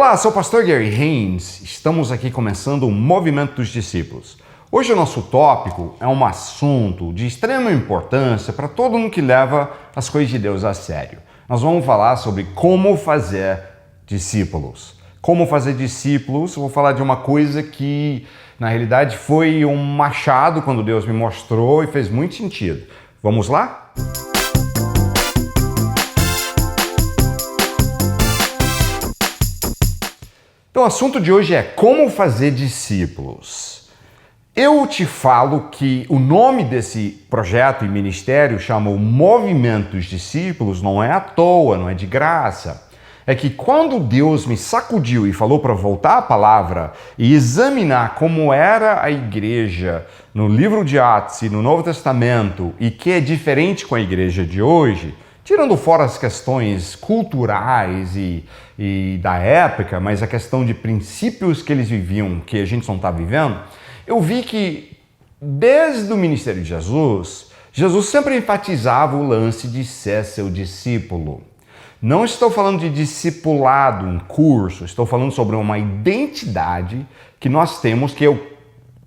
Olá, sou o pastor Gary Haynes. Estamos aqui começando o Movimento dos Discípulos. Hoje o nosso tópico é um assunto de extrema importância para todo mundo que leva as coisas de Deus a sério. Nós vamos falar sobre como fazer discípulos. Como fazer discípulos, eu vou falar de uma coisa que na realidade foi um machado quando Deus me mostrou e fez muito sentido. Vamos lá? Então, o assunto de hoje é como fazer discípulos. Eu te falo que o nome desse projeto e ministério chama o Movimento dos Discípulos, não é à toa, não é de graça. É que quando Deus me sacudiu e falou para voltar à palavra e examinar como era a igreja no livro de Atos e no Novo Testamento e que é diferente com a igreja de hoje, tirando fora as questões culturais e da época, mas a questão de princípios que eles viviam, que a gente não está vivendo, eu vi que desde o ministério de Jesus, Jesus sempre enfatizava o lance de ser seu discípulo. Não estou falando de discipulado, um curso, estou falando sobre uma identidade que nós temos, que eu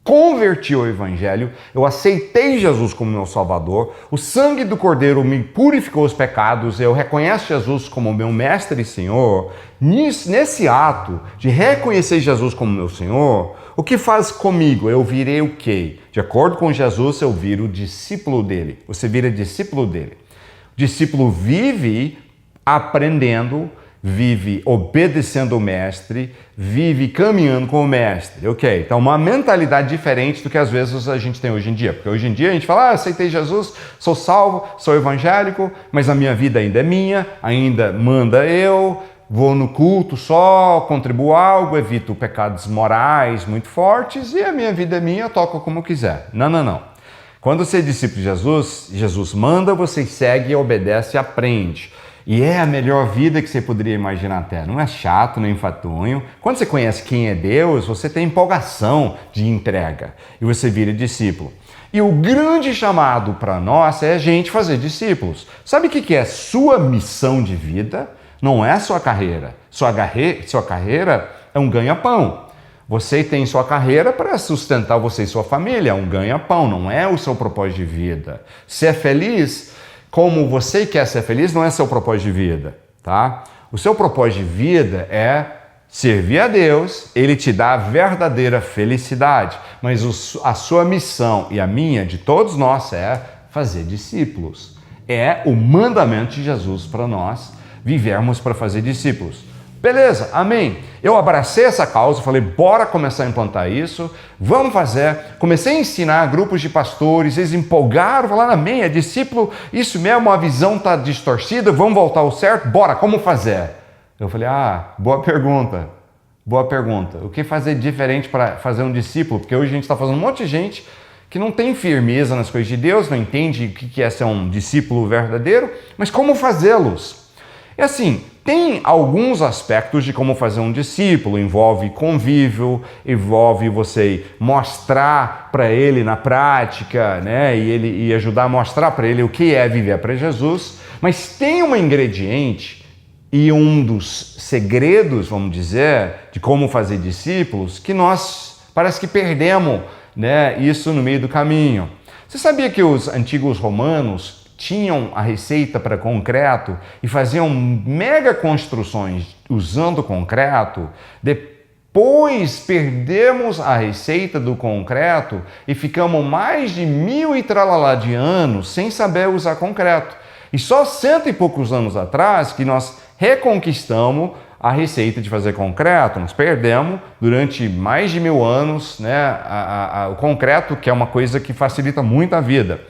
converti ao Evangelho, eu aceitei Jesus como meu Salvador, o sangue do Cordeiro me purificou os pecados, eu reconheço Jesus como meu Mestre e Senhor. Nesse ato de reconhecer Jesus como meu Senhor, o que faz comigo? Eu virei o quê? De acordo com Jesus, eu viro discípulo dele. Você vira discípulo dele. O discípulo vive aprendendo, vive obedecendo o mestre, vive caminhando com o mestre. Ok, então uma mentalidade diferente do que às vezes a gente tem hoje em dia. Porque hoje em dia a gente fala, aceitei Jesus, sou salvo, sou evangélico, mas a minha vida ainda é minha, ainda manda eu, vou no culto só, contribuo algo, evito pecados morais muito fortes e a minha vida é minha, eu toco como quiser. Não. Quando você é discípulo de Jesus, Jesus manda, você segue, obedece e aprende. E é a melhor vida que você poderia imaginar até. Não é chato, nem enfadonho. Quando você conhece quem é Deus, você tem empolgação de entrega. E você vira discípulo. E o grande chamado para nós é a gente fazer discípulos. Sabe o que é sua missão de vida? Não é sua carreira. Sua carreira é um ganha-pão. Você tem sua carreira para sustentar você e sua família. É um ganha-pão, não é o seu propósito de vida. Ser feliz como você quer ser feliz não é seu propósito de vida, tá? O seu propósito de vida é servir a Deus, Ele te dá a verdadeira felicidade, mas a sua missão e a minha, de todos nós, é fazer discípulos. É o mandamento de Jesus para nós vivermos para fazer discípulos. Beleza, amém. Eu abracei essa causa, falei, bora começar a implantar isso, vamos fazer. Comecei a ensinar grupos de pastores, eles empolgaram, falaram, amém, é discípulo, isso mesmo, a visão está distorcida, vamos voltar ao certo, bora, como fazer? Eu falei, boa pergunta. O que fazer diferente para fazer um discípulo? Porque hoje a gente está fazendo um monte de gente que não tem firmeza nas coisas de Deus, não entende o que é ser um discípulo verdadeiro, mas como fazê-los? É assim, tem alguns aspectos de como fazer um discípulo, envolve convívio, envolve você mostrar para ele na prática, né, e ajudar a mostrar para ele o que é viver para Jesus, mas tem um ingrediente e um dos segredos, vamos dizer, de como fazer discípulos, que nós parece que perdemos, né, isso no meio do caminho. Você sabia que os antigos romanos tinham a receita para concreto e faziam mega construções usando concreto? Depois perdemos a receita do concreto e ficamos mais de 1000 e tralalá de anos sem saber usar concreto. E só 100 e poucos anos atrás que nós reconquistamos a receita de fazer concreto. Nós perdemos durante mais de 1000 anos, né, o concreto, que é uma coisa que facilita muito a vida.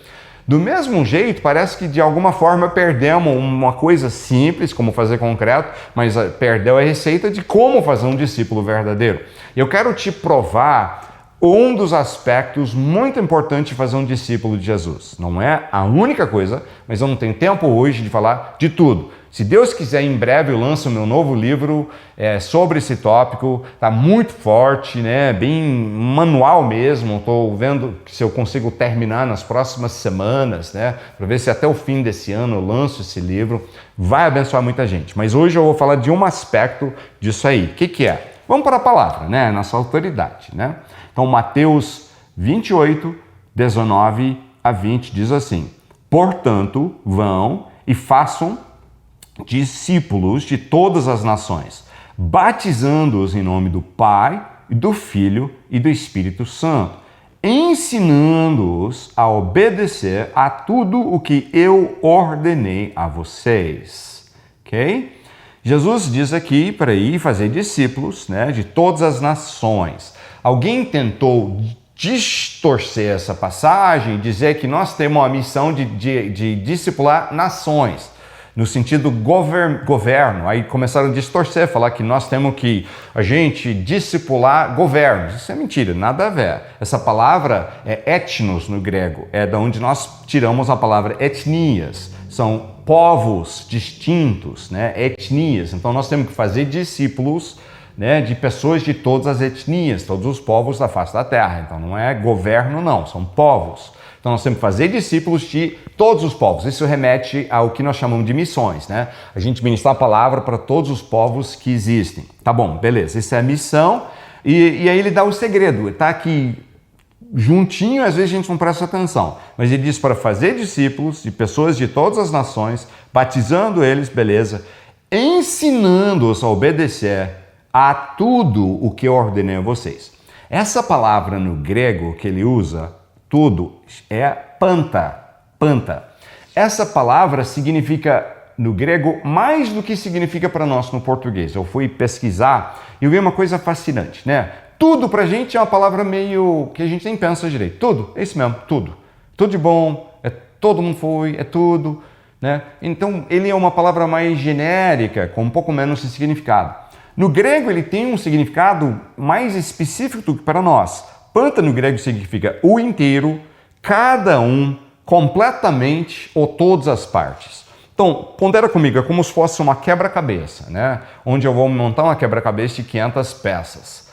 Do mesmo jeito, parece que de alguma forma perdemos uma coisa simples, como fazer concreto, mas perdeu a receita de como fazer um discípulo verdadeiro. Eu quero te provar um dos aspectos muito importantes de fazer um discípulo de Jesus. Não é a única coisa, mas eu não tenho tempo hoje de falar de tudo. Se Deus quiser, em breve eu lanço meu novo livro sobre esse tópico. Está muito forte, né? Bem manual mesmo. Estou vendo se eu consigo terminar nas próximas semanas, né? Para ver se até o fim desse ano eu lanço esse livro. Vai abençoar muita gente. Mas hoje eu vou falar de um aspecto disso aí. O que é? Vamos para a palavra, né? Nossa autoridade, né? Então, Mateus 28, 19 a 20 diz assim: portanto, vão e façam discípulos de todas as nações, batizando-os em nome do Pai, e do Filho e do Espírito Santo, ensinando-os a obedecer a tudo o que eu ordenei a vocês. Ok? Jesus diz aqui para ir fazer discípulos, né, de todas as nações. Alguém tentou distorcer essa passagem e dizer que nós temos a missão de discipular nações, no sentido governo. Aí começaram a distorcer, falar que nós temos que a gente discipular governos. Isso é mentira, nada a ver. Essa palavra é etnos no grego, é da onde nós tiramos a palavra etnias. São povos distintos, né? Etnias. Então nós temos que fazer discípulos, né, de pessoas de todas as etnias, todos os povos da face da terra. Então não é governo, não, são povos. Então nós temos que fazer discípulos de todos os povos. Isso remete ao que nós chamamos de missões, né? A gente ministrar a palavra para todos os povos que existem. Tá bom, beleza, isso é a missão. E aí ele dá o segredo, tá aqui juntinho, às vezes a gente não presta atenção, mas ele diz para fazer discípulos de pessoas de todas as nações, batizando eles, beleza, ensinando-os a obedecer a tudo o que eu ordenei a vocês. Essa palavra no grego que ele usa, tudo, é panta. Essa palavra significa no grego mais do que significa para nós no português. Eu fui pesquisar e eu vi uma coisa fascinante, né? Tudo pra gente é uma palavra meio que a gente nem pensa direito. Tudo, é isso mesmo, tudo. Tudo de bom, todo mundo foi, é tudo, né? Então ele é uma palavra mais genérica, com um pouco menos de significado. No grego ele tem um significado mais específico do que para nós. Panta no grego significa o inteiro, cada um, completamente ou todas as partes. Então, pondera comigo, é como se fosse uma quebra-cabeça, né? Onde eu vou montar uma quebra-cabeça de 500 peças.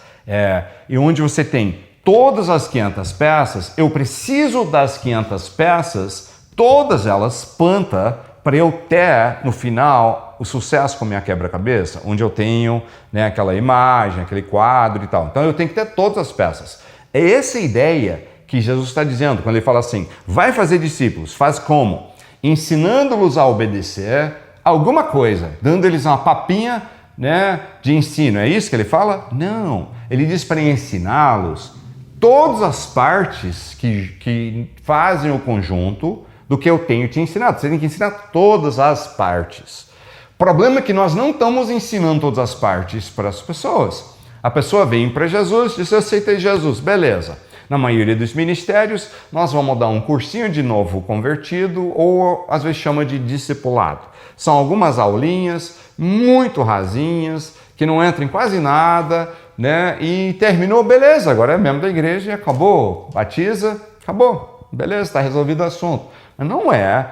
E onde você tem todas as 500 peças, eu preciso das 500 peças, todas elas panta, para eu ter, no final, o sucesso com a minha quebra-cabeça, onde eu tenho, né, aquela imagem, aquele quadro e tal. Então eu tenho que ter todas as peças. É essa ideia que Jesus está dizendo, quando ele fala assim, vai fazer discípulos, faz como? Ensinando-los a obedecer alguma coisa, dando-lhes uma papinha, né, de ensino. É isso que ele fala? Não. Ele diz para ensiná-los todas as partes que fazem o conjunto do que eu tenho te ensinado. Você tem que ensinar todas as partes. O problema é que nós não estamos ensinando todas as partes para as pessoas. A pessoa vem para Jesus e diz, eu aceitei Jesus, beleza. Na maioria dos ministérios, nós vamos dar um cursinho de novo convertido ou às vezes chama de discipulado. São algumas aulinhas muito rasinhas, que não entram em quase nada, né? E terminou, beleza, agora é membro da igreja e acabou. Batiza, acabou. Beleza, está resolvido o assunto. Mas não é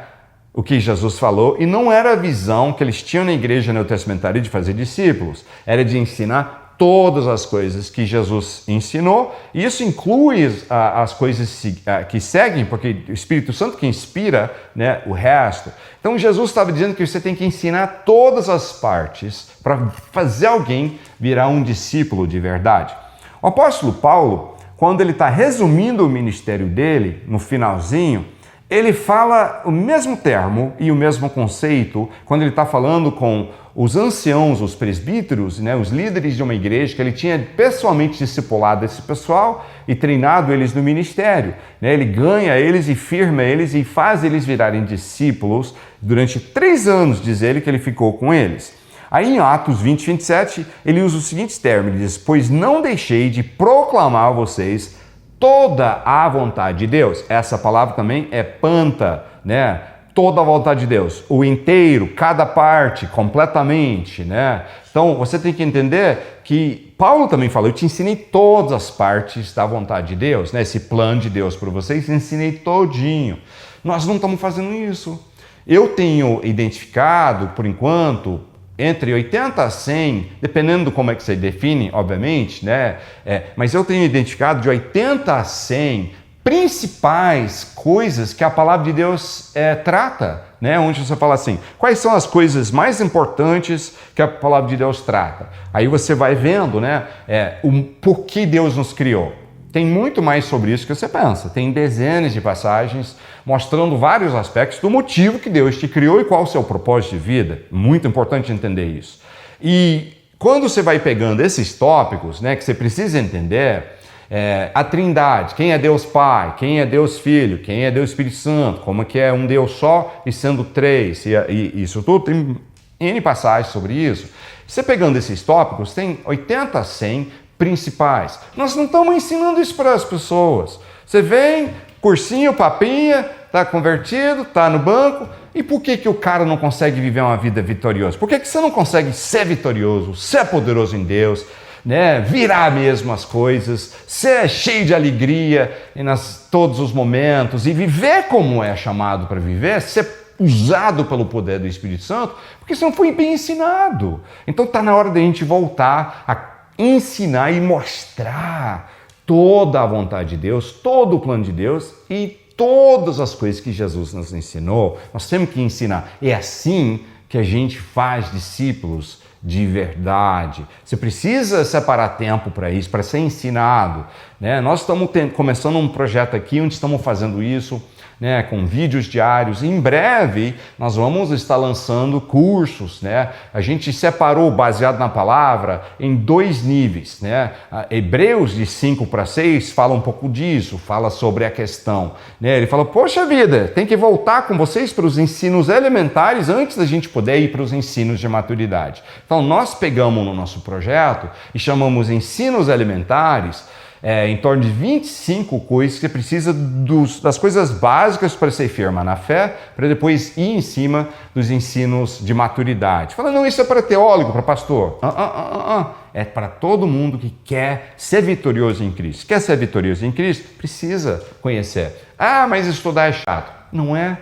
o que Jesus falou e não era a visão que eles tinham na igreja neotestamentária de fazer discípulos. Era de ensinar todas as coisas que Jesus ensinou, e isso inclui as coisas que seguem, porque o Espírito Santo que inspira, né, o resto. Então Jesus estava dizendo que você tem que ensinar todas as partes para fazer alguém virar um discípulo de verdade. O apóstolo Paulo, quando ele está resumindo o ministério dele, no finalzinho, ele fala o mesmo termo e o mesmo conceito quando ele está falando com os anciãos, os presbíteros, né, os líderes de uma igreja, que ele tinha pessoalmente discipulado esse pessoal e treinado eles no ministério. Né? Ele ganha eles e firma eles e faz eles virarem discípulos durante 3 anos, diz ele, que ele ficou com eles. Aí em Atos 20, 27, ele usa os seguintes termos, ele diz, pois não deixei de proclamar a vocês toda a vontade de Deus. Essa palavra também é panta, né? Toda a vontade de Deus, o inteiro, cada parte, completamente, né? Então, você tem que entender que Paulo também falou, eu te ensinei todas as partes da vontade de Deus, né? Esse plano de Deus para vocês, ensinei todinho. Nós não estamos fazendo isso. Eu tenho identificado, por enquanto, entre 80 a 100, dependendo de como é que você define, obviamente, né? Mas eu tenho identificado de 80 a 100 principais coisas que a palavra de Deus trata, né? Onde você fala assim, quais são as coisas mais importantes que a palavra de Deus trata? Aí você vai vendo, né? O porquê Deus nos criou. Tem muito mais sobre isso que você pensa. Tem dezenas de passagens mostrando vários aspectos do motivo que Deus te criou e qual o seu propósito de vida. Muito importante entender isso. E quando você vai pegando esses tópicos, né, que você precisa entender, a Trindade, quem é Deus Pai, quem é Deus Filho, quem é Deus Espírito Santo, como que é um Deus só e sendo três, e isso tudo, tem N passagens sobre isso. Você pegando esses tópicos, tem 80 a 100 principais. Nós não estamos ensinando isso para as pessoas. Você vem, cursinho, papinha, está convertido, está no banco, e por que o cara não consegue viver uma vida vitoriosa? Por que você não consegue ser vitorioso, ser poderoso em Deus, né? Virar mesmo as coisas, ser cheio de alegria em todos os momentos e viver como é chamado para viver, ser usado pelo poder do Espírito Santo, porque isso não foi bem ensinado. Então está na hora da gente voltar a ensinar e mostrar toda a vontade de Deus, todo o plano de Deus e todas as coisas que Jesus nos ensinou. Nós temos que ensinar. É assim que a gente faz discípulos de verdade. Você precisa separar tempo para isso, para ser ensinado, né? Nós estamos começando um projeto aqui onde estamos fazendo isso, né, com vídeos diários. Em breve nós vamos estar lançando cursos, né? A gente separou, baseado na palavra, em 2 níveis, né? Hebreus de 5 para 6 fala um pouco disso, fala sobre a questão, né? Ele fala, poxa vida, tem que voltar com vocês para os ensinos elementares antes da gente poder ir para os ensinos de maturidade. Então nós pegamos no nosso projeto e chamamos ensinos elementares, em torno de 25 coisas que você precisa das coisas básicas para ser firme na fé, para depois ir em cima dos ensinos de maturidade. Fala, não, isso é para teólogo, para pastor. É para todo mundo que quer ser vitorioso em Cristo. Quer ser vitorioso em Cristo? Precisa conhecer. Ah, mas estudar é chato. Não é.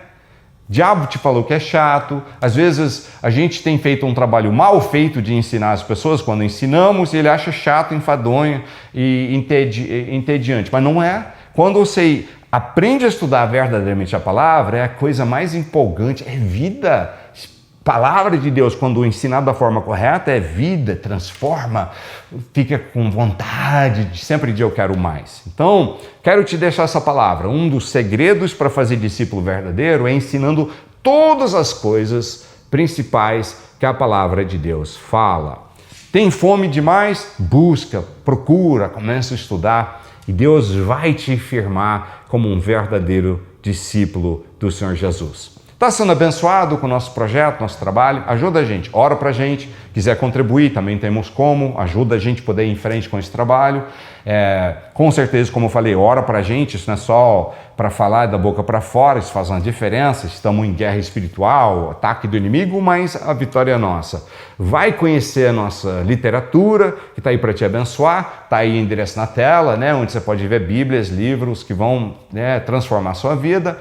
O diabo te falou que é chato. Às vezes a gente tem feito um trabalho mal feito de ensinar as pessoas quando ensinamos e ele acha chato, enfadonho e entediante. Mas não é. Quando você aprende a estudar verdadeiramente a palavra, é a coisa mais empolgante, é vida. Palavra de Deus, quando ensinada da forma correta, é vida, transforma, fica com vontade de sempre de eu quero mais. Então, quero te deixar essa palavra. Um dos segredos para fazer discípulo verdadeiro é ensinando todas as coisas principais que a palavra de Deus fala. Tem fome demais? Busca, procura, começa a estudar e Deus vai te firmar como um verdadeiro discípulo do Senhor Jesus. Está sendo abençoado com o nosso projeto, nosso trabalho? Ajuda a gente, ora para a gente. Quiser contribuir, também temos como. Ajuda a gente a poder ir em frente com esse trabalho. Com certeza, como eu falei, ora para a gente. Isso não é só para falar da boca para fora, isso faz uma diferença. Estamos em guerra espiritual, ataque do inimigo, mas a vitória é nossa. Vai conhecer a nossa literatura, que está aí para te abençoar. Está aí o endereço na tela, né, onde você pode ver Bíblias, livros que vão, né, transformar a sua vida.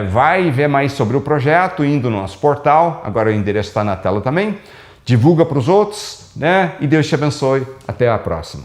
Vai ver mais sobre o projeto indo no nosso portal, agora o endereço está na tela também. Divulga para os outros, né? E Deus te abençoe. Até a próxima.